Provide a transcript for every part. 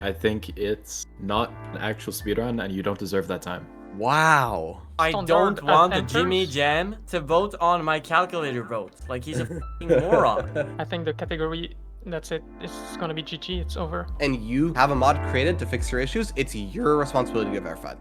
I think it's not an actual speedrun, and you don't deserve that time. Wow. I Standard don't want enters. Jimmy Jam to vote on my calculator vote. Like he's a fucking moron. I think the category, that's it. It's gonna be GG. It's over. And you have a mod created to fix your issues, it's your responsibility to get verified.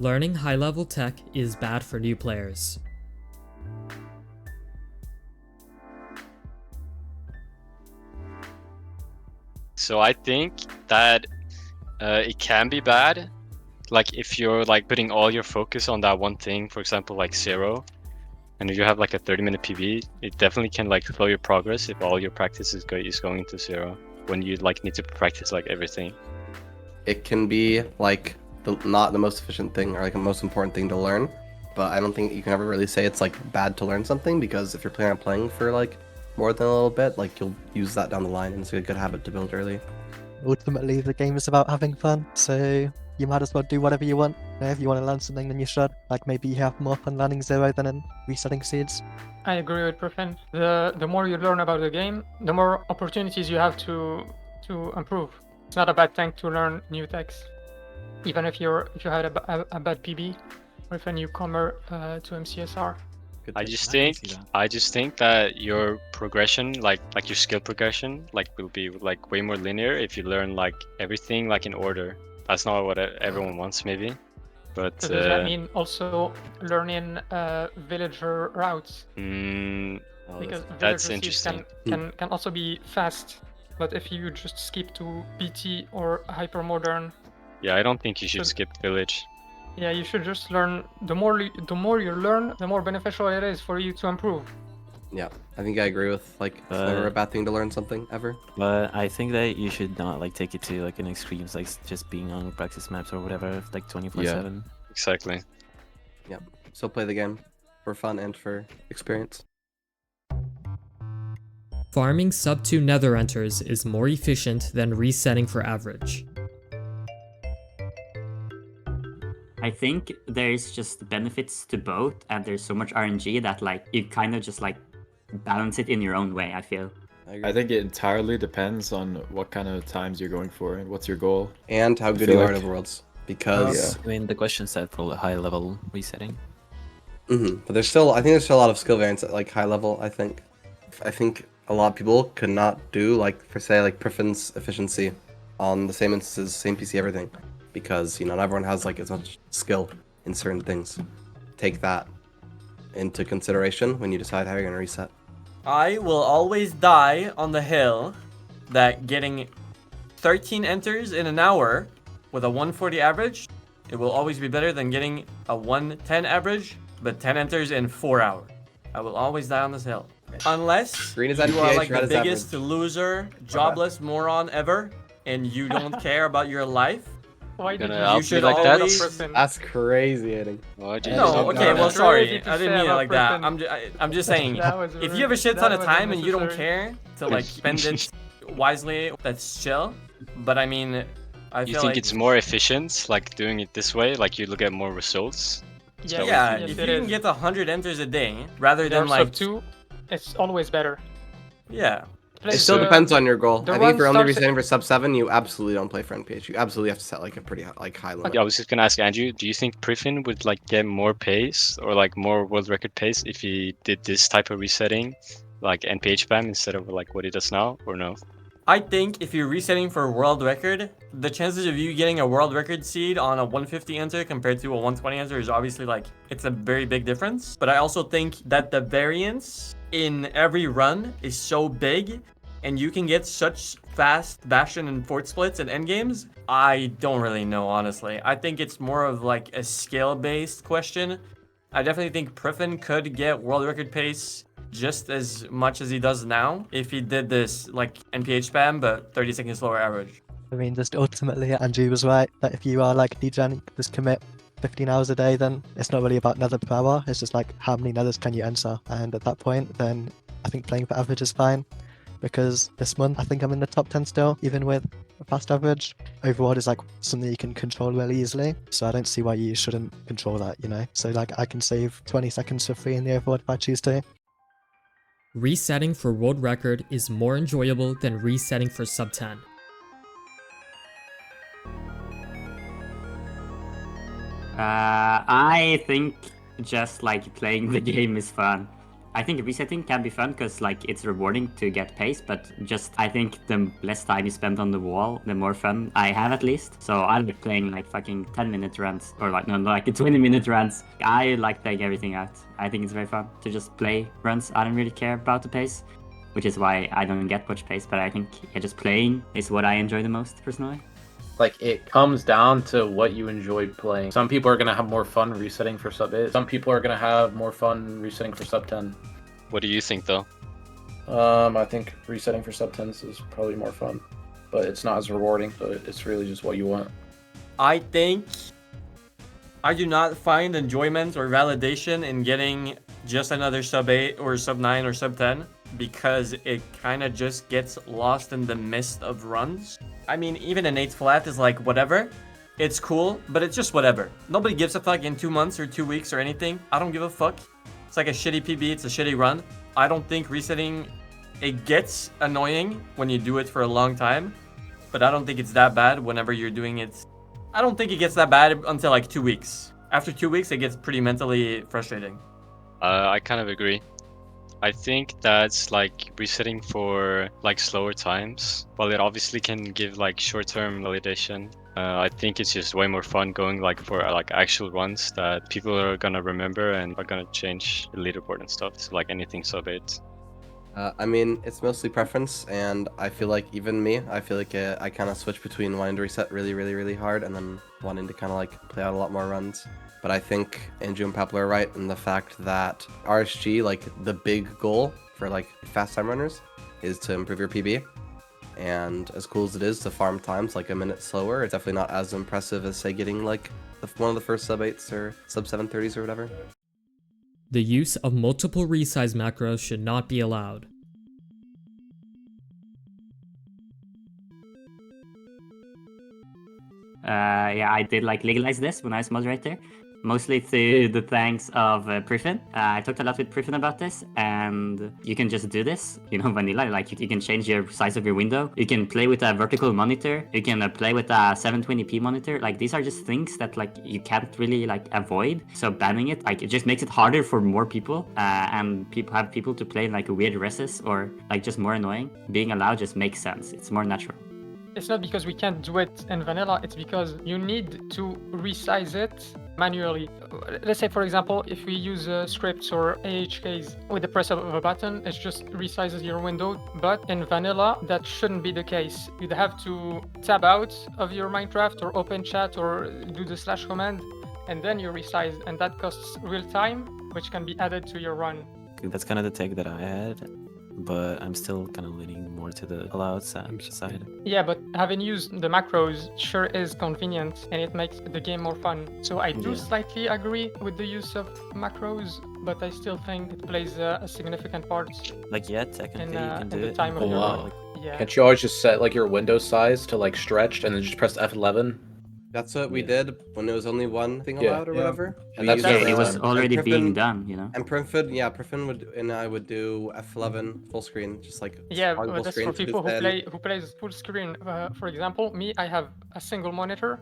Learning high-level tech is bad for new players. So I think that it can be bad, like if you're like putting all your focus on that one thing, for example, like Zero, and if you have like a 30-minute PB, it definitely can like slow your progress if all your practice is going to Zero when you like need to practice like everything. It can be like not the most efficient thing or like the most important thing to learn, but I don't think you can ever really say it's like bad to learn something, because if you're planning on playing for like more than a little bit, like you'll use that down the line, and it's a good habit to build early. Ultimately, the game is about having fun, so you might as well do whatever you want. You know, if you want to learn something, then you should. Like maybe you have more fun learning Zero than in resetting seeds. I agree with Griffin. The more you learn about the game, the more opportunities you have to improve. It's not a bad thing to learn new techs, even if you had a bad PB or if a newcomer to MCSR. I just think that your progression, like your skill progression, like will be like way more linear if you learn like everything like in order. That's not what everyone wants, maybe, but So does that mean also learning villager routes? Because that's villager interesting. can also be fast, but if you just skip to BT or hypermodern, Yeah, I don't think you should skip village. yeah, you should just learn. The more you learn, the more beneficial it is for you to improve. Yeah, I think I agree with like it's never a bad thing to learn something ever. But I think that you should not like take it to like an extreme, like just being on practice maps or whatever, like 24/7. Exactly. Yeah, still play the game for fun and for experience. Farming sub 2 Nether enters is more efficient than resetting for average. I think there's just benefits to both, and there's so much RNG that like you kind of just like balance it in your own way, I feel. I think it entirely depends on what kind of times you're going for and what's your goal. And how good you are at overworlds. Because I mean, the question said for high level resetting. But there's still, I think there's still a lot of skill variance at like high level. I think a lot of people could not do like for say like Priffin's efficiency on the same instances, same PC, everything, because you know not everyone has like as much skill in certain things. Take that into consideration when you decide how you're gonna reset. I will always die on the hill that getting 13 enters in an hour with a 140 average, it will always be better than getting a 110 average, but 10 enters in 4 hours. I will always die on this hill. Unless Green is you are NPH, like red the is biggest average. loser, jobless moron ever, and you don't care about your life. Why did Gonna you? outbid You should like that? always... That's crazy, Eddie. Why'd you No, stop okay, doing well, that? sorry. Crazy to I didn't say mean it about like that. Griffin. I'm just saying, That was if you have a shit ton that of was time and you don't unnecessary. care to like spend it wisely, that's chill. But I mean, I You feel think like it's more efficient, like doing it this way, like you look at more results? Yeah, yeah, yes, if it you can is. get 100 enters a day rather than There's like sub 2, it's always better. yeah. It still depends on your goal. the I think if you're run only starts- resetting for sub 7, you absolutely don't play for NPH. You absolutely have to set like a pretty like high limit. I was just gonna ask Andrew, do you think Priffin would like get more pace or like more world record pace if he did this type of resetting, like NPH spam instead of like what he does now, or no? I think if you're resetting for a world record, the chances of you getting a world record seed on a 150 enter compared to a 120 enter is obviously like, it's a very big difference. But I also think that the variance in every run is so big, and you can get such fast Bastion and Fort splits and endgames. I don't really know, honestly. I think it's more of like a skill-based question. I definitely think Priffin could get world record pace just as much as he does now if he did this like NPH spam, but 30 seconds slower average. I mean, just ultimately, Andrew was right, that if you are like DGen, you can just commit 15 hours a day, then it's not really about nether per hour, it's just like how many nethers can you enter, and at that point, then I think playing for average is fine. because this month I think I'm in the top 10 still, even with a fast average. Overworld is like something you can control really easily, so I don't see why you shouldn't control that, you know? So like I can save 20 seconds for free in the overworld if I choose to. Resetting for world record is more enjoyable than resetting for sub 10. I think just like playing the game is fun. I think resetting can be fun because like it's rewarding to get pace, but just I think the less time you spend on the wall, the more fun I have at least. So I like playing like fucking 10-minute runs or like no, like 20-minute runs. I like playing everything out. I think it's very fun to just play runs. I don't really care about the pace, which is why I don't get much pace. But I think just playing is what I enjoy the most personally. Like, it comes down to what you enjoy playing. Some people are going to have more fun resetting for sub 8. Some people are going to have more fun resetting for sub 10. What do you think, though? I think resetting for sub 10s is probably more fun, but it's not as rewarding, so it's really just what you want. I think I do not find enjoyment or validation in getting just another sub 8 or sub 9 or sub 10 because it kind of just gets lost in the mist of runs. I mean, even an 8 flat is like whatever. It's cool, but it's just whatever. Nobody gives a fuck in 2 months or 2 weeks or anything. I don't give a fuck. It's like a shitty PB, it's a shitty run. I don't think resetting, it gets annoying when you do it for a long time, but I don't think it's that bad whenever you're doing it. I don't think it gets that bad until like 2 weeks. After 2 weeks, it gets pretty mentally frustrating. I kind of agree. I think that's like resetting for like slower times. While it obviously can give like short-term validation, I think it's just way more fun going like for like actual runs that people are gonna remember and are gonna change the leaderboard and stuff. So like anything sub 8. I mean, it's mostly preference, and I feel like even me, I feel like I kind of switch between wanting to reset really hard and then wanting to kind of like play out a lot more runs. But I think Andrew and Pablo are right in the fact that RSG, like the big goal for like fast time runners, is to improve your PB. And as cool as it is to farm times like a minute slower, it's definitely not as impressive as say getting like one of the first sub 8s or sub 730s or whatever. The use of multiple resize macros should not be allowed. Yeah, I did like legalize this when I was moderator, mostly through the thanks of Priffin. I talked a lot with Priffin about this, and you can just do this, you know, vanilla. Like you can change your size of your window. You can play with a vertical monitor. You can play with a 720p monitor. Like these are just things that like you can't really like avoid. So banning it, like it just makes it harder for more people, and people to play in like weird reses or like just more annoying. Being allowed just makes sense. It's more natural. It's not because we can't do it in vanilla, it's because you need to resize it manually. Let's say, for example, if we use scripts or AHKs with the press of a button, it just resizes your window. But in vanilla, that shouldn't be the case. You'd have to tab out of your Minecraft or open chat or do the / command, and then you resize, and that costs real time, which can be added to your run. That's kind of the take that I had, but I'm still kind of leaning more to the allowed side. Yeah, but having used the macros sure is convenient and it makes the game more fun. So I do slightly agree with the use of macros, but I still think it plays a significant part. Like technically you can do in the it. time of your run. Yeah. Can't you always just set like your window size to like stretched and then just press F11? That's what we did when there was only one thing allowed or whatever. And We that's used, It was already Priffin- being done, you know. And Priffin would and I would do F11 full screen, just like Yeah, full but that's screen for to people then- who plays full screen. For example, me, I have a single monitor,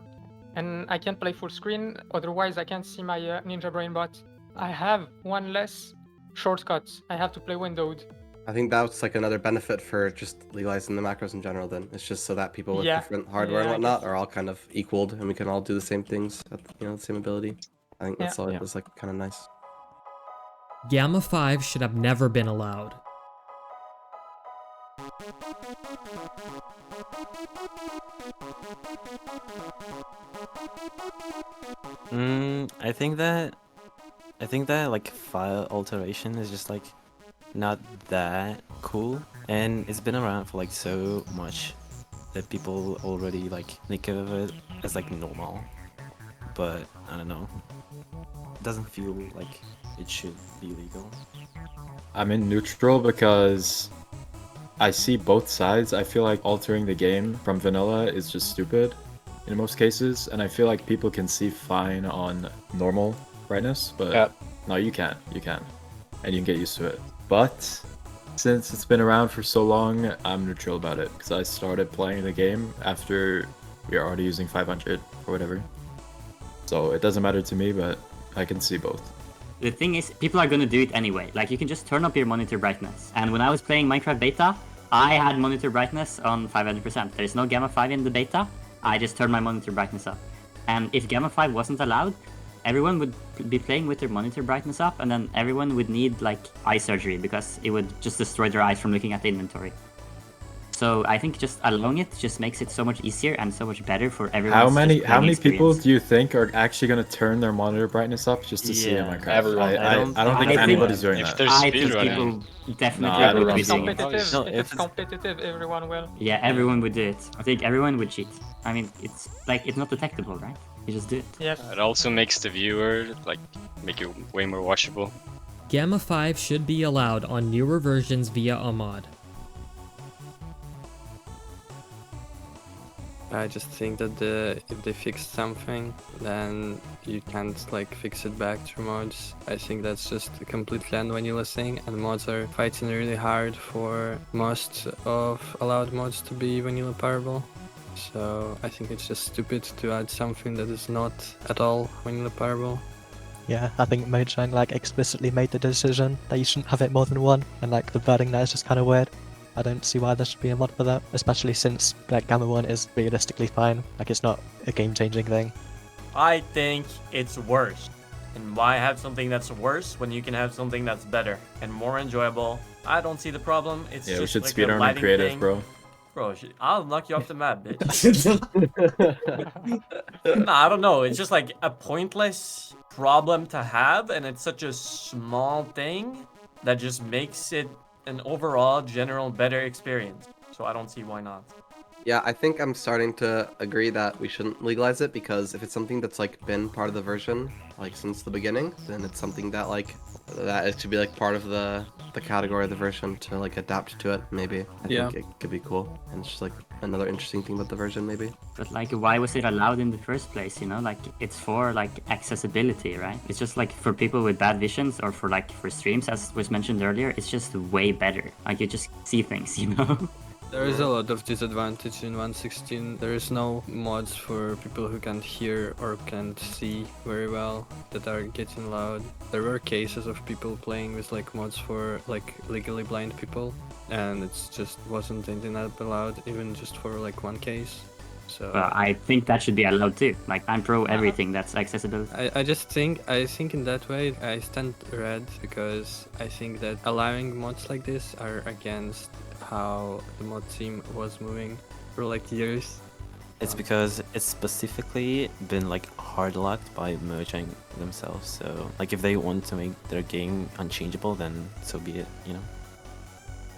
and I can't play full screen. Otherwise, I can't see my Ninja Brain bot. I have one less shortcut. I have to play windowed. I think that's like another benefit for just legalizing the macros in general. Then it's just so that people with different hardware and I whatnot guess. are all kind of equaled, and we can all do the same things at the same ability. I think that's all. Yeah. It's like kind of nice. Gamma 5 should have never been allowed. I think that like file alteration is just like not that cool, and it's been around for like so much that people already like think of it as like normal, but I don't know, it doesn't feel like it should be legal. I'm in neutral because I see both sides. I feel like altering the game from vanilla is just stupid in most cases, and I feel like people can see fine on normal brightness, but no, you can't. You can't. And you can get used to it. But since it's been around for so long, I'm neutral about it, because I started playing the game after we are already using 500 or whatever. So it doesn't matter to me, but I can see both. The thing is, people are gonna do it anyway. Like, you can just turn up your monitor brightness. And when I was playing Minecraft beta, I had monitor brightness on 500%. There's no Gamma 5 in the beta. I just turned my monitor brightness up. And if Gamma 5 wasn't allowed, everyone would be playing with their monitor brightness up, and then everyone would need like eye surgery because it would just destroy their eyes from looking at the inventory. So I think just allowing it just makes it so much easier and so much better for everyone. How many people do you think are actually going to turn their monitor brightness up just to see in Minecraft? Everyone. I don't think anybody's doing If that. there's I think speedrunning, people definitely No, would I be don't doing it. Competitive. No, if if- it's competitive, everyone will. Yeah, everyone would do it. I think everyone would cheat. I mean, it's like, it's not detectable, right? You just do it. Yes. it also makes the viewer like make it way more watchable. Gamma 5 should be allowed on newer versions via a mod. I just think that if they fix something, then you can't like fix it back through mods. I think that's just a completely unvanilla thing, and mods are fighting really hard for most of allowed mods to be vanilla powerable. So I think it's just stupid to add something that is not at all vanilla powerable. Yeah, I think Mojang like explicitly made the decision that you shouldn't have it more than one, and like the wording there is just kind of weird. I don't see why there should be a mod for that, especially since like Gamma 1 is realistically fine. Like, it's not a game-changing thing. I think it's worse. And why have something that's worse when you can have something that's better and more enjoyable? I don't see the problem. It's Yeah, we just should like speedrun a on lighting creative, thing. bro. Bro, I'll knock you off the map, bitch. Nah, I don't know. It's just like a pointless problem to have, and it's such a small thing that just makes it an overall general better experience. So I don't see why not. Yeah, I think I'm starting to agree that we shouldn't legalize it, because if it's something that's like been part of the version like since the beginning, then it's something that like that it should be like part of the category of the version to like adapt to it. Maybe I think it could be cool, and it's just like another interesting thing about the version maybe. But like, why was it allowed in the first place? You know, like, it's for like accessibility, right? It's just like for people with bad visions, or for like for streams, as was mentioned earlier. It's just way better. Like, you just see things, you know. There is a lot of disadvantage in 1.16. There is no mods for people who can't hear or can't see very well that are getting loud. There were cases of people playing with like mods for like legally blind people, and it's just wasn't internet allowed, even just for like one case. So Well, I think that should be allowed too. Like, I'm pro everything that's accessible. I think in that way I stand red, because I think that allowing mods like this are against how the mod team was moving for like years. It's because it's specifically been like hard locked by Mojang themselves. So like if they want to make their game unchangeable, then so be it, you know.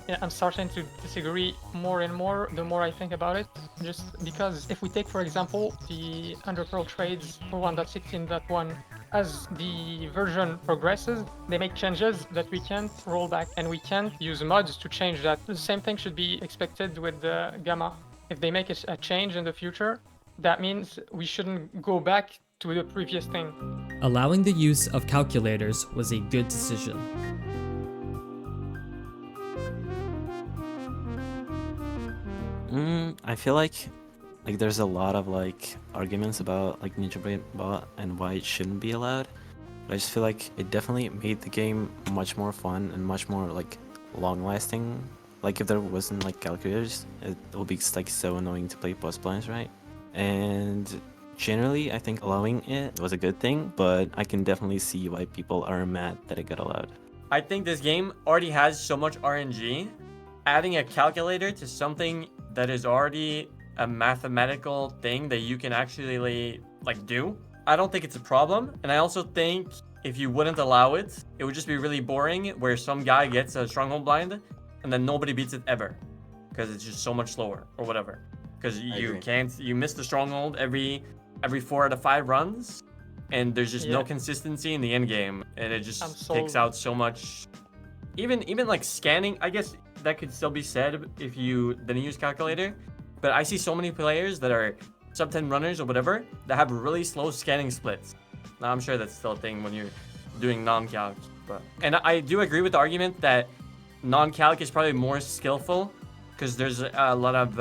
Yeah, I'm starting to disagree more and more the more I think about it. Just because if we take, for example, the Underpearl trades for 1.16.1, as the version progresses, they make changes that we can't roll back, and we can't use mods to change that. The same thing should be expected with the Gamma. If they make a change in the future, that means we shouldn't go back to the previous thing. Allowing the use of calculators was a good decision. I feel like there's a lot of like arguments about like Ninja Blade bot and why it shouldn't be allowed. But I just feel like it definitely made the game much more fun and much more like long lasting. Like if there wasn't like calculators, it would be like so annoying to play boss blinds, right? And generally I think allowing it was a good thing, but I can definitely see why people are mad that it got allowed. I think this game already has so much RNG. Adding a calculator to something that is already a mathematical thing that you can actually like do, I don't think it's a problem. And I also think if you wouldn't allow it, it would just be really boring, where some guy gets a stronghold blind and then nobody beats it ever because it's just so much slower or whatever. Because you miss the stronghold every 4 out of 5 runs, and there's just no consistency in the end game, and it just takes out so much even like scanning, I guess that could still be said if you didn't use calculator. But I see so many players that are sub 10 runners or whatever that have really slow scanning splits. Now I'm sure that's still a thing when you're doing non-calc. And I do agree with the argument that non-calc is probably more skillful because there's a lot of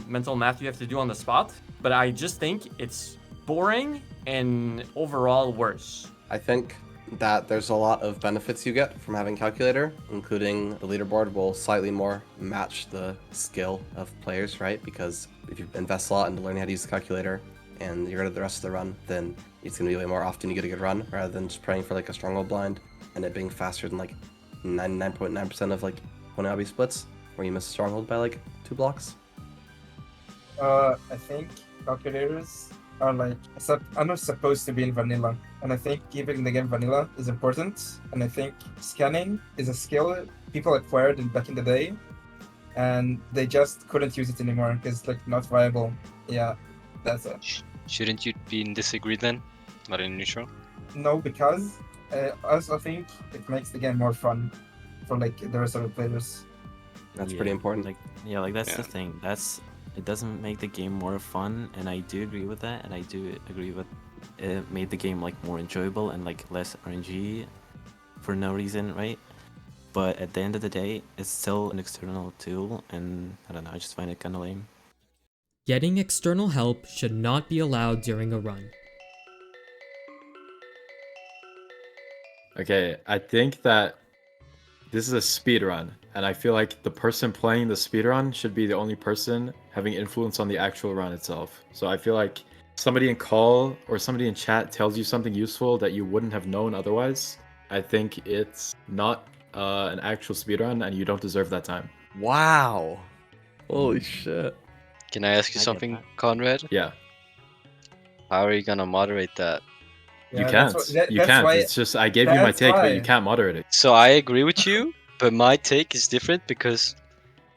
mental math you have to do on the spot. But I just think it's boring and overall worse. I think that there's a lot of benefits you get from having calculator, including the leaderboard will slightly more match the skill of players, right? Because if you invest a lot into learning how to use the calculator and you're good at the rest of the run, then it's going to be way more often you get a good run rather than just praying for like a stronghold blind and it being faster than like 99.9% of like Konabi splits where you miss a stronghold by like 2 blocks. I think calculators are like are not supposed to be in vanilla, and I think keeping the game vanilla is important. And I think scanning is a skill people acquired back in the day, and they just couldn't use it anymore because like not viable. Yeah, that's it. Shouldn't you be in disagree then, not in neutral? No, because I also think it makes the game more fun for like the rest of the players. That's pretty important. Like that's the thing. It doesn't make the game more fun, and I do agree with that, and I do agree with it made the game like more enjoyable and like less RNG for no reason, right? But at the end of the day, it's still an external tool, and I don't know, I just find it kind of lame. Getting external help should not be allowed during a run. Okay, I think that this is a speed run, and I feel like the person playing the speed run should be the only person having influence on the actual run itself. So I feel like somebody in call or somebody in chat tells you something useful that you wouldn't have known otherwise. I think it's not an actual speed run, and you don't deserve that time. Wow. Holy shit. Can I ask you something, Conrad? Yeah. How are you gonna moderate that? You can't. You can't. It's just I gave you my take, but you can't moderate it. So I agree with you, but my take is different because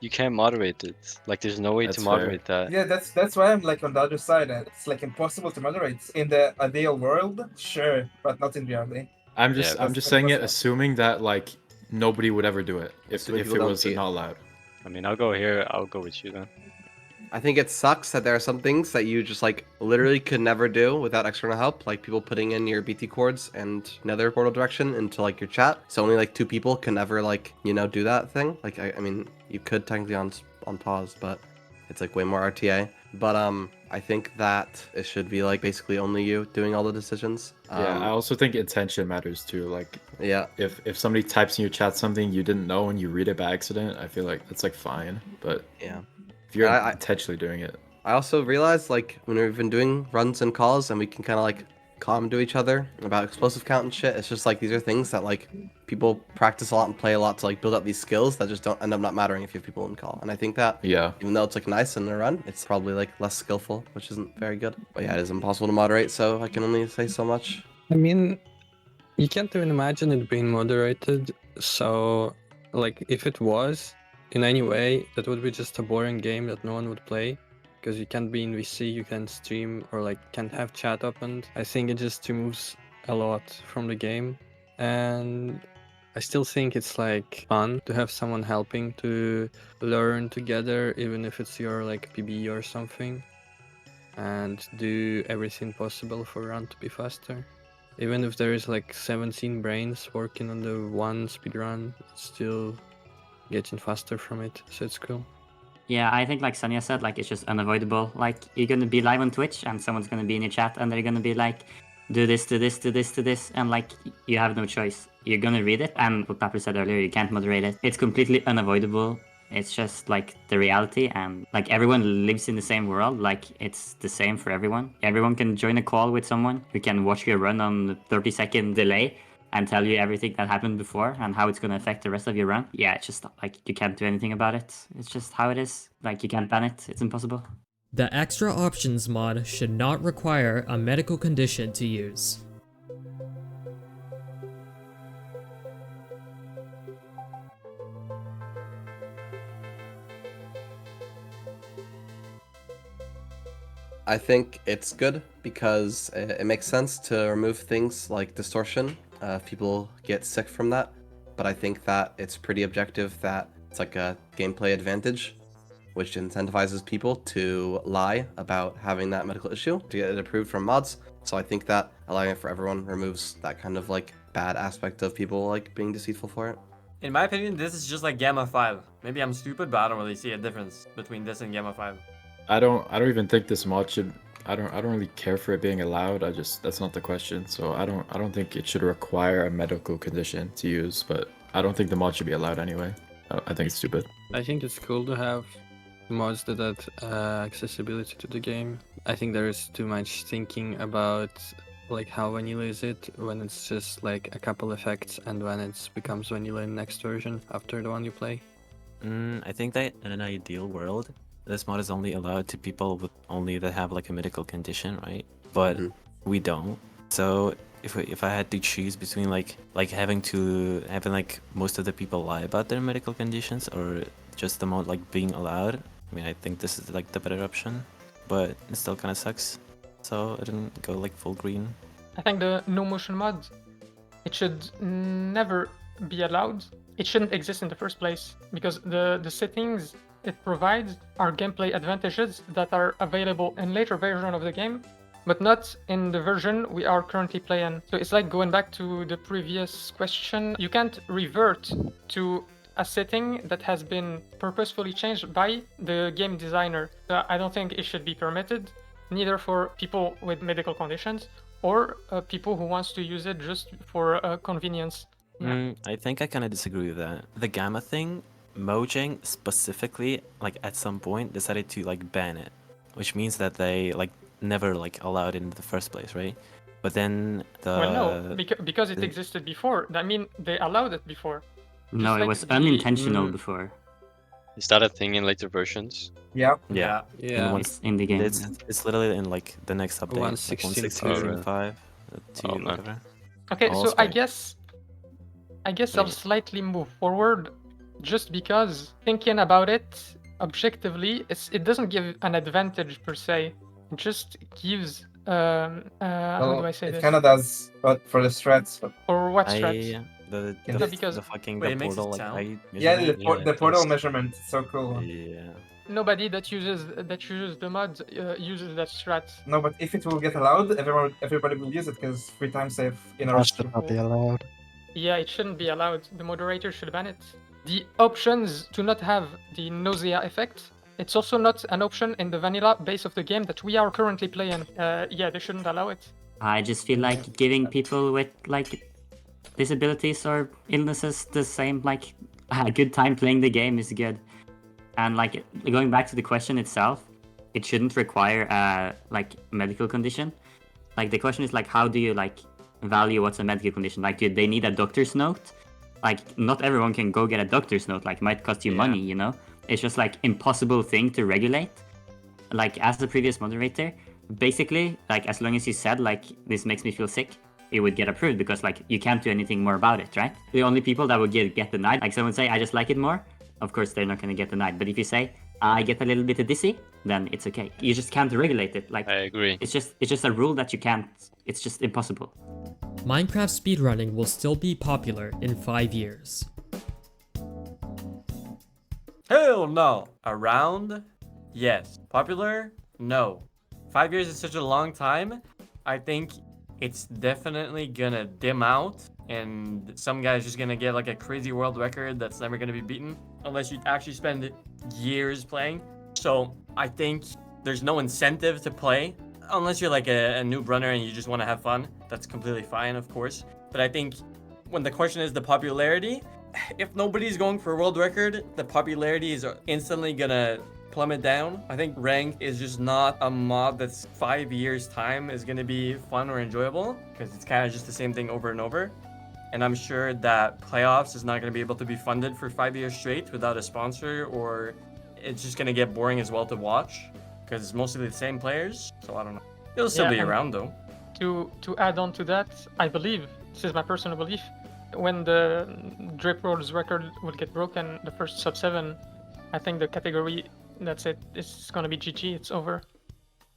you can't moderate it. Like there's no way to moderate that. Yeah, that's why I'm like on the other side. It's like impossible to moderate. In the ideal world, sure, but not in reality. I'm just saying it, assuming that like nobody would ever do it if it was not allowed. I mean, I'll go here. I'll go with you then. I think it sucks that there are some things that you just like literally could never do without external help, like people putting in your BT chords and Nether portal direction into like your chat. So only like 2 people can ever like, you know, do that thing. Like I mean, you could technically on pause, but it's like way more RTA. But I think that it should be like basically only you doing all the decisions. Yeah, I also think intention matters too. Like, yeah, if somebody types in your chat something you didn't know and you read it by accident, I feel like that's like fine. But yeah, if you're intentionally doing it. I also realized like when we've been doing runs and calls and we can kind of like calm to each other about explosive count and shit. It's just like these are things that like people practice a lot and play a lot to like build up these skills that just don't end up not mattering if you have people in call. And I think that even though it's like nice in a run, it's probably like less skillful, which isn't very good. But yeah, it is impossible to moderate, so I can only say so much. I mean, you can't even imagine it being moderated. So like if it was in any way, that would be just a boring game that no one would play. Because you can't be in VC, you can't stream, or like can't have chat opened. I think it just removes a lot from the game. And I still think it's like fun to have someone helping to learn together, even if it's your like PB or something. And do everything possible for a run to be faster. Even if there is like 17 brains working on the one speedrun, it's still getting faster from it, so it's cool. Yeah, I think like Sonia said, like it's just unavoidable. Like you're gonna be live on Twitch and someone's gonna be in your chat and they're gonna be like, do this, do this, do this, do this, and like you have no choice. You're gonna read it, and what Pepper said earlier, you can't moderate it. It's completely unavoidable. It's just like the reality, and like everyone lives in the same world. Like it's the same for everyone. Everyone can join a call with someone who can watch your run on 30-second delay and tell you everything that happened before and how it's going to affect the rest of your run. Yeah, it's just like you can't do anything about it. It's just how it is. Like you can't ban it. It's impossible. The ExtraOptions mod should not require a medical condition to use. I think it's good because it makes sense to remove things like distortion if people get sick from that. but I think that it's pretty objective that it's like a gameplay advantage, which incentivizes people to lie about having that medical issue to get it approved from mods. So I think that allowing it for everyone removes that kind of like bad aspect of people like being deceitful for it. In my opinion, this is just like Gamma 5. Maybe I'm stupid, but I don't really see a difference between this and Gamma 5. I don't even think this mod should. I don't really care for it being allowed. That's not the question. So I don't think it should require a medical condition to use. But I don't think the mod should be allowed anyway. I think it's stupid. I think it's cool to have mods that add accessibility to the game. I think there is too much thinking about like how vanilla is it when it's just like a couple effects and when it becomes vanilla in the next version after the one you play. I think that in an ideal world, this mod is only allowed to people with only that have like a medical condition, right? But we don't. So if I had to choose between like having like most of the people lie about their medical conditions or just the mod like being allowed, I mean I think this is like the better option, but it still kind of sucks. So I didn't go like full green. I think the no motion mod, it should never be allowed. It shouldn't exist in the first place because the settings it provides are gameplay advantages that are available in later version of the game, but not in the version we are currently playing. So it's like going back to the previous question. You can't revert to a setting that has been purposefully changed by the game designer. So I don't think it should be permitted, neither for people with medical conditions or people who wants to use it just for convenience. Yeah. I think I kind of disagree with that. The Gamma thing, Mojang specifically, like at some point decided to like ban it, which means that they like never like allowed it in the first place, right? But then well, no, because it existed before. I mean, they allowed it before. No, it was unintentional before. Is that a thing in later versions? Yeah. Yeah. It's in the game. It's literally in like the next update, 1.16.5 to whatever. Okay, so I guess I'll slightly move forward, just because thinking about it objectively, it doesn't give an advantage per se. It just gives how do I say this? It kind of does, but for the strats. But... Or what strats? The fucking Wait, the portal the portal measurement. It's so cool. Yeah. Nobody that uses the mod uses that strat. No, but if it will get allowed, everybody will use it because free time save in our Should not be allowed. Yeah, it shouldn't be allowed. The moderator should ban it. The options do not have the nausea effect. It's also not an option in the vanilla base of the game that we are currently playing. Yeah, they shouldn't allow it. I just feel like giving people with like disabilities or illnesses the same like a good time playing the game is good. And like going back to the question itself, it shouldn't require a like medical condition. Like the question is like how do you like value what's a medical condition? Like do they need a doctor's note? Like not everyone can go get a doctor's note. Like it might cost you money, you know? It's just like impossible thing to regulate. Like as the previous moderator, basically like as long as you said like this makes me feel sick, it would get approved because like you can't do anything more about it, right? The only people that would get denied, like someone say I just like it more, of course they're not gonna get denied. But if you say I get a little bit dizzy, then it's okay. You just can't regulate it. Like I agree. It's just a rule that you can't. It's just impossible. Minecraft speedrunning will still be popular in 5 years. Hell no. Around? Yes. Popular? No. 5 years is such a long time. I think it's definitely gonna dim out and some guy's just gonna get like a crazy world record that's never gonna be beaten unless you actually spend years playing. So I think there's no incentive to play unless you're like a noob runner and you just want to have fun. That's completely fine, of course. But I think when the question is the popularity, if nobody's going for a world record, the popularity is instantly gonna plummet down. I think rank is just not a mod that's 5 years time is gonna be fun or enjoyable because it's kind of just the same thing over and over. And I'm sure that playoffs is not gonna be able to be funded for 5 years straight without a sponsor, or it's just gonna get boring as well to watch because it's mostly the same players. So I don't know. It'll still be around though. To add on to that, I believe, this is my personal belief, when the Drip World's record will get broken, the first sub 7, I think the category, that's it. It's gonna be GG, it's over.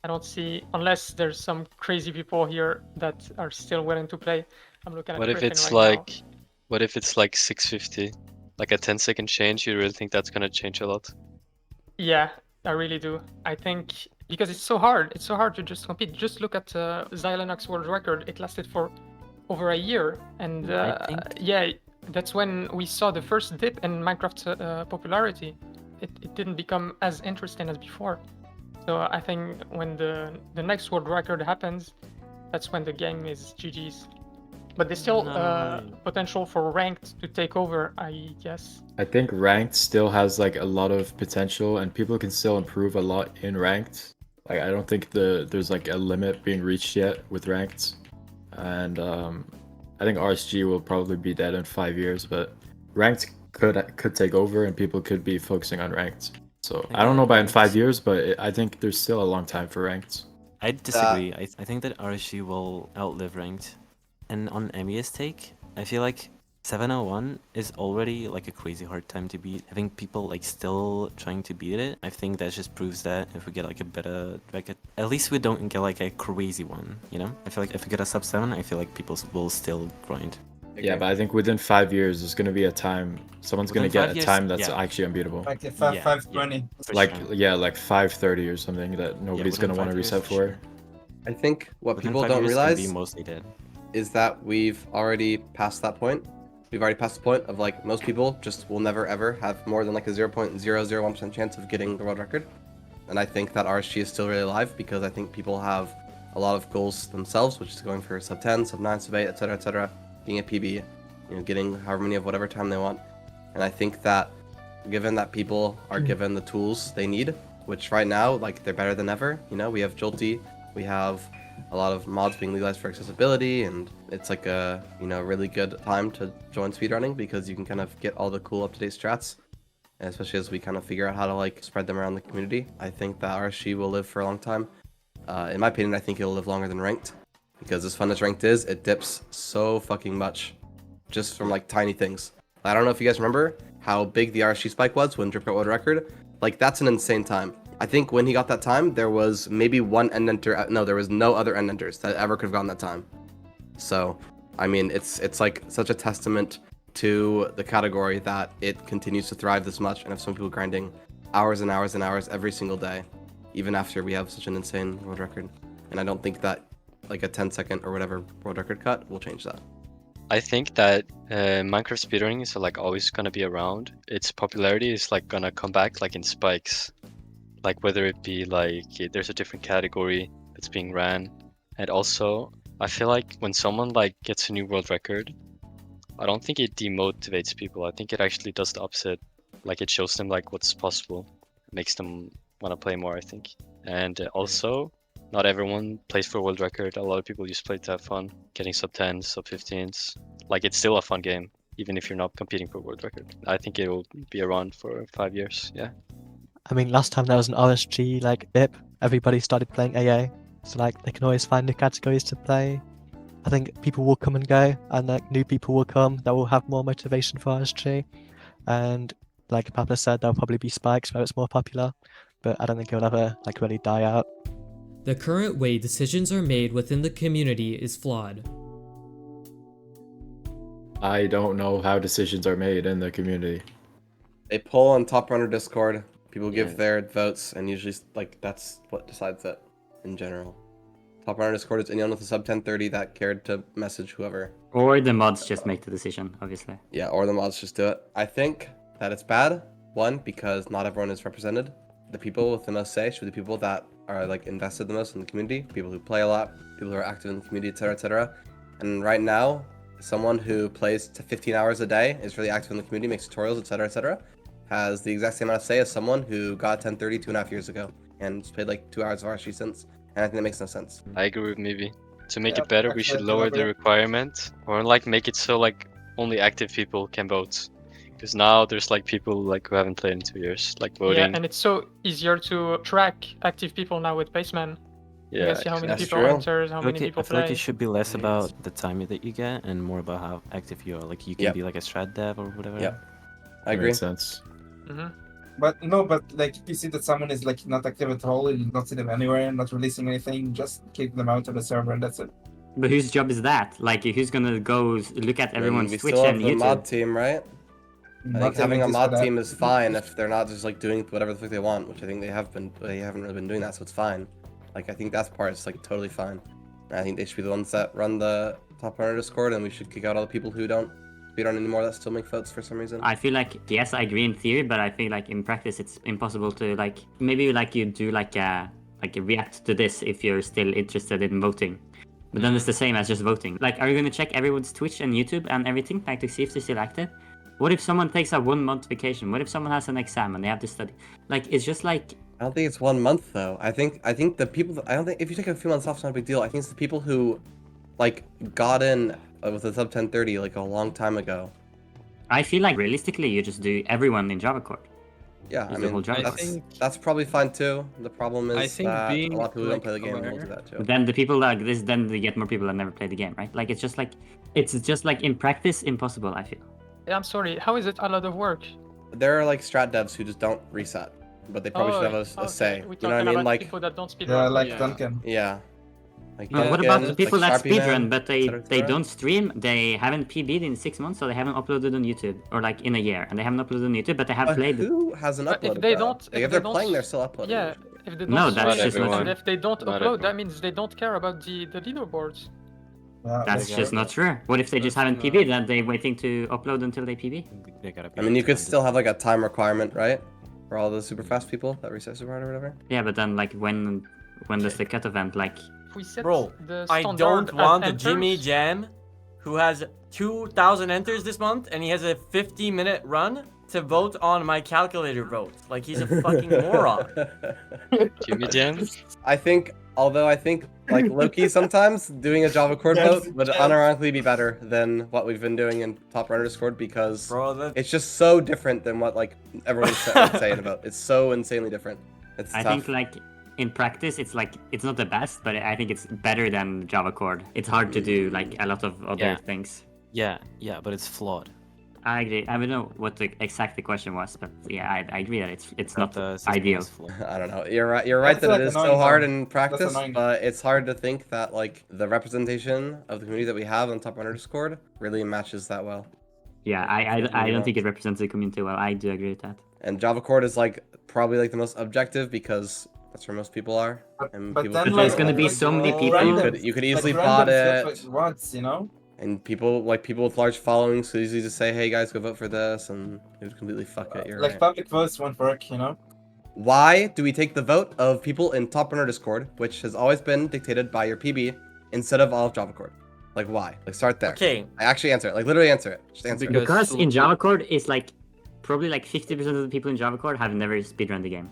I don't see, unless there's some crazy people here that are still willing to play. I'm looking at What if Griffin it's right like What if it's like 650? Like a 10-second change, you really think that's gonna change a lot? Yeah, I really do. I think because it's so hard. It's so hard to just compete. Just look at Xylenox world record. It lasted for over a year, and yeah, that's when we saw the first dip in Minecraft popularity. It didn't become as interesting as before. So I think when the next world record happens, that's when the game is GG's. But there's still potential for ranked to take over, I guess. I think ranked still has like a lot of potential, and people can still improve a lot in ranked. Like I don't think there's like a limit being reached yet with ranked, and I think RSG will probably be dead in 5 years. But ranked could take over, and people could be focusing on ranked. So I don't know about in 5 years, but I think there's still a long time for ranked. I disagree. I think that RSG will outlive ranked. And on ME's take, I feel like 701 is already like a crazy hard time to beat. Having people like still trying to beat it, I think that just proves that if we get like a better record, at least we don't get like a crazy one, you know? I feel like if we get a sub 7, I feel like people will still grind. Yeah, but I think within 5 years, there's going to be a time, someone's going to get a time that's actually unbeatable. Like 520. Like, yeah, like 530 or something that nobody's going to want to reset for. I think what Within people 5 don't years, realize be mostly dead. is that we've already passed that point. We've already passed the point of like most people just will never ever have more than like a 0.001% chance of getting the world record. And I think that RSG is still really alive because I think people have a lot of goals themselves, which is going for sub 10, sub 9, sub 8, etc., being a PB, you know, getting however many of whatever time they want. And I think that given that people are given the tools they need, which right now, like, they're better than ever, you know, we have Jolty, we have a lot of mods being legalized for accessibility, and it's like a, you know, really good time to join speedrunning because you can kind of get all the cool up-to-date strats, and especially as we kind of figure out how to like spread them around the community. I think that RSG will live for a long time. In my opinion, I think it'll live longer than ranked, because as fun as ranked is, it dips so fucking much just from like tiny things. I don't know if you guys remember how big the RSG spike was when Drip got world record. Like, that's an insane time. I think when he got that time, there was maybe one end enter. No, there was no other end enters that ever could have gotten that time. So, I mean, it's like such a testament to the category that it continues to thrive this much, and have some people grinding hours and hours and hours every single day, even after we have such an insane world record. And I don't think that like a 10-second or whatever world record cut will change that. I think that Minecraft speedrunning is like always gonna be around. Its popularity is like gonna come back like in spikes. Like whether it be like there's a different category that's being ran. And also, I feel like when someone like gets a new world record, I don't think it demotivates people. I think it actually does the opposite. Like it shows them like what's possible. It makes them want to play more, I think. And also, not everyone plays for a world record. A lot of people just play to have fun, getting sub 10s, sub 15s. Like it's still a fun game, even if you're not competing for a world record. I think it will be around for 5 years, yeah. I mean, last time there was an RSG like dip, everybody started playing AA, so like they can always find new categories to play. I think people will come and go, and like new people will come that will have more motivation for RSG. And like Papa said, there'll probably be spikes where it's more popular, but I don't think it'll ever like really die out. The current way decisions are made within the community is flawed. I don't know how decisions are made in the community. They poll on Top Runner Discord. People give their votes, and usually like that's what decides it in general. Top Runner Discord is anyone with a sub 1030 that cared to message whoever. Or the mods just make the decision, obviously. Yeah, or the mods just do it. I think that it's bad. One, because not everyone is represented. The people with the most say should be the people that are like invested the most in the community, people who play a lot, people who are active in the community, etc., etc. And right now, someone who plays to 15 hours a day, is really active in the community, makes tutorials, etc., etc., has the exact same amount of say as someone who got 1030 2.5 years ago and has played like 2 hours of RSG since. And I think that makes no sense. I agree with Mibi. To make it better, we should lower the requirement, or like make it so like only active people can vote. Because now there's like people like who haven't played in 2 years, like voting. Yeah, and it's so easier to track active people now with Baseman. Yeah, You can see how many people true. enter, how many people I feel like play. it should be less about the time that you get and more about how active you are. Like you can be like a strat dev or whatever. Yep. I agree. Makes sense. But no, but like if you see that someone is like not active at all, you not see them anywhere, not releasing anything, just kick them out of the server and that's it. But whose job is that? Like, who's gonna go look at everyone's we Twitch still have and the YouTube? mod team, right? I think having a mod team is fine that. if they're not just like doing whatever the fuck they want, which I think they have been. They haven't really been doing that, so it's fine. Like I think that part is like totally fine. And I think they should be the ones that run the Top Runner Discord, and we should kick out all the people who don't speedrun anymore that still make votes for some reason. I feel like, yes, I agree in theory, but I feel like in practice it's impossible to like, maybe like you do like a react to this if you're still interested in voting. But then it's the same as just voting. Like, are you gonna check everyone's Twitch and YouTube and everything, like to see if they're still active? What if someone takes a 1 month vacation? What if someone has an exam and they have to study? Like, it's just like... I don't think it's 1 month though. I think the people, I don't think, if you take a few months off, it's not a big deal. I think it's the people who, like, got in with the sub 1030 like a long time ago. I feel like realistically you just do everyone in Java Core. Yeah, I the whole mean, Java that's probably fine too. The problem I is think that a being, lot of people who don't like, play the game will aware- do that too. But then the people like this, then they get more people that never play the game, right? Like, it's just like in practice impossible, I feel. I'm sorry, how is it a lot of work? There are like strat devs who just don't reset, but they probably should have a say. We're You know what I talking mean? about Like, people that don't speedrun. Yeah, like Yeah. Duncan. yeah. Like What Duncan, about the people like that Sharpie speedrun, Man, but they etc., etc.? don't stream, they haven't PB'd in 6 months, so they haven't uploaded on YouTube, or like in a year, and they haven't uploaded on YouTube, but they have But played. who hasn't But uploaded? if they though? don't- Like, if if they're they don't playing, they're s- still uploading. Yeah, if they don't No, that's stream, just not everyone. and if they don't Not upload, everyone. that means they don't care about the leaderboards. Yeah, That's like, just not true. What if they just That's haven't not- PB'd and they're waiting to upload until they PB? They gotta be I mean, you could 200. still have like a time requirement, right? For all the super fast people that reset super hard or whatever. Yeah, but then like when does the cut event like? If we set Bro, the I standard don't as want the enters, Jimmy Jam, who has 2,000 enters this month, and he has a 50-minute run to vote on my calculator vote. Like, he's a fucking moron. Jimmy Jam. I think, although I think like Loki sometimes doing a Java Core Yes, vote would yes. unironically be better than what we've been doing in Top Runner Discord because Bro, that... it's just so different than what like everyone's saying about. It's so insanely different. It's I tough. think like in practice it's like it's not the best, but I think it's better than Java Core. It's hard to do like a lot of other Yeah. things. Yeah, but it's flawed. I agree. I don't know what the exact question was, but yeah, I agree that it's not the system ideal. is flawed. I don't know. You're right. You're right That's, that like, it is so annoying, hard though. in practice, annoying. but it's hard to think that like the representation of the community that we have on Top Runner Discord really matches that well. Yeah, I don't think it represents the community well. I do agree with that. And Java Core is like probably like the most objective because that's where most people are. And But people then, can But there's vote gonna on be it. so many Oh, people. You could easily like, bot randoms it. get what wants, you know? And people with large followings could easily just say, "Hey guys, go vote for this," and it would completely fuck it. You're Like right. public votes won't work, you know? Why do we take the vote of people in Top Runner Discord, which has always been dictated by your PB, instead of all of Java Core? Like why? Like start there. Okay, I actually answer it. Like literally answer it. Just answer it. Because in Java Core, it's like probably like 50% of the people in Java Core have never speedrun the game.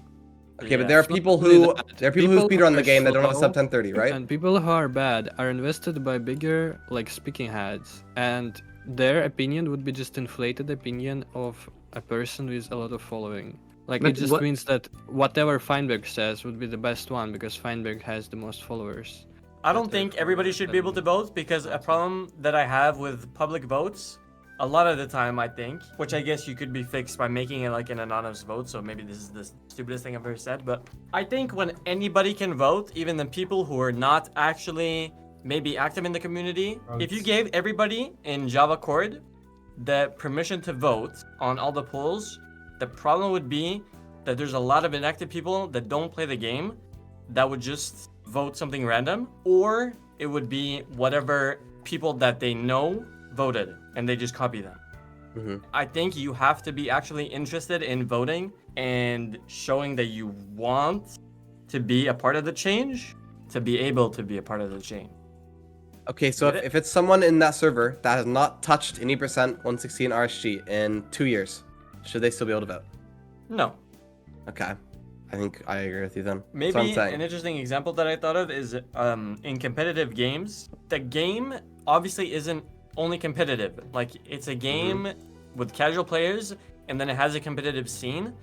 Okay, but Yeah. there are people who People speedrun the are game that don't have a slow, sub 1030, right? And people who are bad are invested by bigger like speaking heads, and their opinion would be just inflated opinion of a person with a lot of following. Like But it just what- means that whatever Feinberg says would be the best one because Feinberg has the most followers. I don't think everybody should be able to vote because a problem that I have with public votes, a lot of the time I think, which I guess you could be fixed by making it like an anonymous vote, so maybe this is the stupidest thing I've ever said, but I think when anybody can vote, even the people who are not actually maybe active in the community, if you gave everybody in Java Core the permission to vote on all the polls, the problem would be that there's a lot of inactive people that don't play the game that would just vote something random, or it would be whatever people that they know voted and they just copy them. Mhm. I think you have to be actually interested in voting and showing that you want to be a part of the change to be able to be a part of the change. Okay, so Get it? if it's someone in that server that has not touched any percent 116 RSG in 2 years, should they still be able to vote? No. Okay. I think I agree with you then. That's what Maybe I'm saying. an interesting example that I thought of is in competitive games, the game obviously isn't only competitive. Like, it's a game with casual players, and then it has a competitive scene,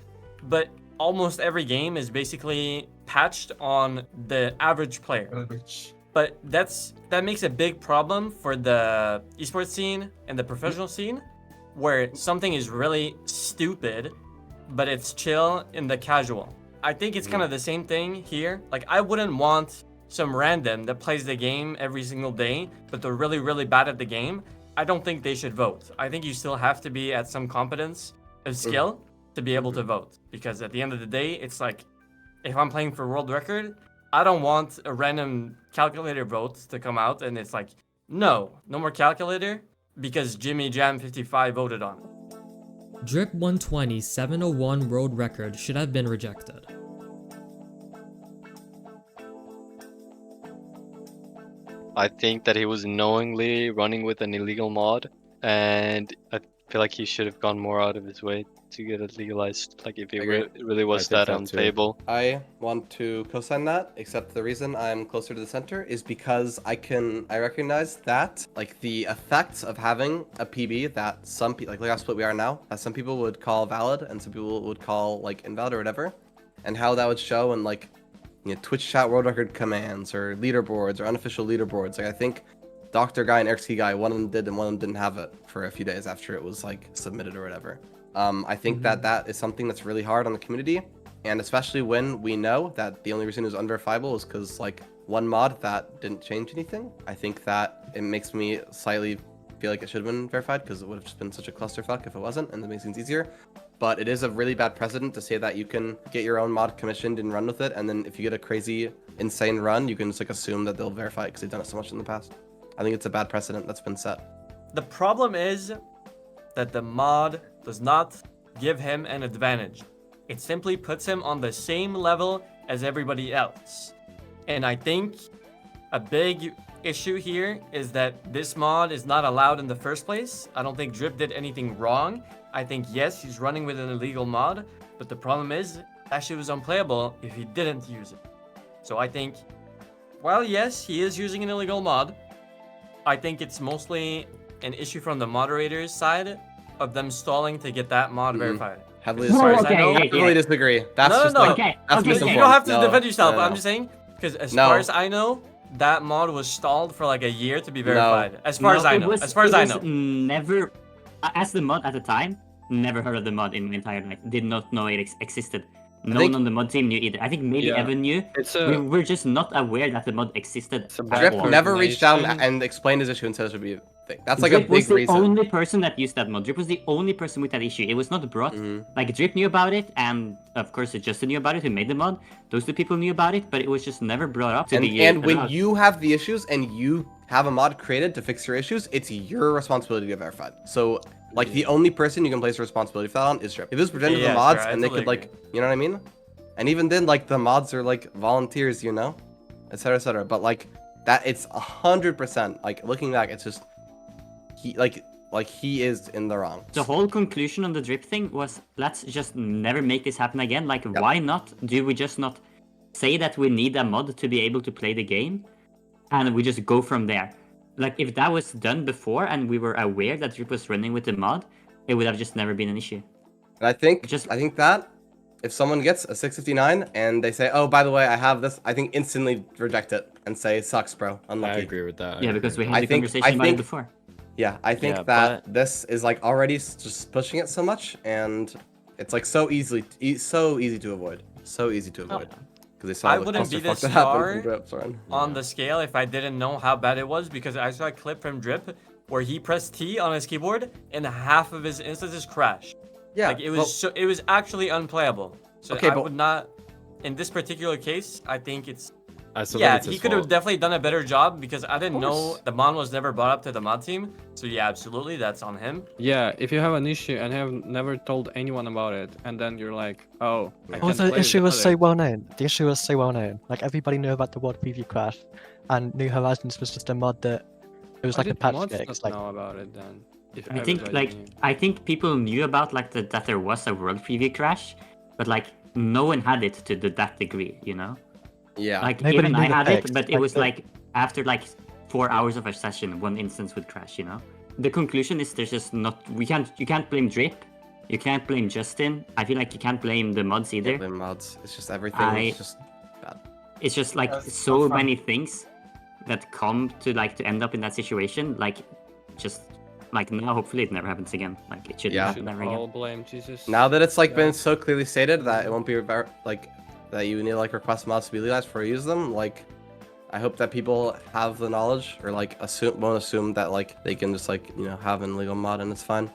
but almost every game is basically patched on the average player. But that makes a big problem for the esports scene and the professional scene, where something is really stupid, but it's chill in the casual. I think it's kind of the same thing here. Like, I wouldn't want some random that plays the game every single day, but they're really, really bad at the game, I don't think they should vote. I think you still have to be at some competence of skill to be able to vote. Because at the end of the day, it's like, if I'm playing for world record, I don't want a random calculator vote to come out and it's like, no more calculator because Jimmy Jam 55 voted on it. Drip 120 701 world record should have been rejected. I think that he was knowingly running with an illegal mod, and I feel like he should have gone more out of his way to get it legalized, like if it really was that unplayable. I want to co-sign that, except the reason I'm closer to the center is because I recognize that like the effects of having a PB that some people, like how split we are now, that some people would call valid and some people would call like invalid or whatever, and how that would show in like, you know, Twitch chat world record commands or leaderboards or unofficial leaderboards. Like I think Dr. Guy and XT Guy, one of them did and one of them didn't have it for a few days after it was like submitted or whatever. I think that is something that's really hard on the community, and especially when we know that the only reason it was unverifiable is because like one mod that didn't change anything. I think that it makes me slightly feel like it should have been verified because it would have just been such a clusterfuck if it wasn't, and it makes things easier. But it is a really bad precedent to say that you can get your own mod commissioned and run with it, and then if you get a crazy, insane run, you can just like assume that they'll verify it because they've done it so much in the past. I think it's a bad precedent that's been set. The problem is that the mod does not give him an advantage. It simply puts him on the same level as everybody else. And I think a big issue here is that this mod is not allowed in the first place. I don't think Drip did anything wrong. I think, yes, he's running with an illegal mod, but the problem is that shit was unplayable if he didn't use it. So I think, while yes, he is using an illegal mod, I think it's mostly an issue from the moderator's side of them stalling to get that mod verified. Heavily disagree. That's just like, that's you don't have to defend yourself. I'm just saying, because as far as I know, that mod was stalled for like a year to be verified. As far as I know. As far as I know. Never, as the mod at the time, never heard of the mod in my entire life. Did not know it existed. No one on the mod team knew either. I think maybe Evan knew. We're just not aware that the mod existed. Drip never reached out and explained his issue and said it should be a thing. That's like Drip a big reason. was the only person that used that mod. Drip was the only person with that issue. It was not brought. Like Drip knew about it, and of course Justin knew about it, who made the mod. Those two people knew about it, but it was just never brought up. And when you have the issues and you have a mod created to fix your issues, it's your responsibility to get verified. So like the only person you can place the responsibility for that on is Drip. If it was presented to the mods and they could like, you know what I mean? And even then, like, the mods are, like, volunteers, you know? Etc, etc. But, like, that, it's 100%. Like, looking back, it's just... He is in the wrong. The whole conclusion on the Drip thing was, let's just never make this happen again. Like, why not? Do we just not say that we need a mod to be able to play the game? And we just go from there. Like, if that was done before and we were aware that Drip was running with the mod, it would have just never been an issue. And I think that... If someone gets a 659 and they say, oh, by the way, I have this, I think instantly reject it and say, sucks, bro. Unlucky. I agree with that. Yeah, because we had the conversation about it before. Yeah, I think that this is like already just pushing it so much, and it's like so easy to avoid. So easy to avoid. I wouldn't be this far on the scale if I didn't know how bad it was, because I saw a clip from Drip where he pressed T on his keyboard and half of his instances crashed. Yeah, like it was actually unplayable. So I would not, in this particular case, I think it's he could have definitely done a better job, because I didn't know the mod was never brought up to the mod team. So yeah, absolutely, that's on him. Yeah, if you have an issue and have never told anyone about it, and then you're like, oh, the issue was so well known. The issue was so well known. Like everybody knew about the World Preview crash, and New Horizons was just a mod that it was like a patch fix. Like, know about it then. I think people knew about like that there was a world preview crash, but like no one had it to that degree, you know? Yeah. Like even I had it, but it was like after like 4 hours of a session, one instance would crash, you know? The conclusion is there's just not, you can't blame Drip, you can't blame Justin. I feel like you can't blame the mods either. Blame mods. It's just everything is just bad. It's just like so many things that come to end up in that situation, like just like now, hopefully it never happens again. Like it shouldn't happen ever again. All blame Jesus. Now that it's like been so clearly stated that it won't be like that you need to like request mods to be legalized before you use them, like I hope that people have the knowledge or like won't assume that like they can just like have an illegal mod and it's fine.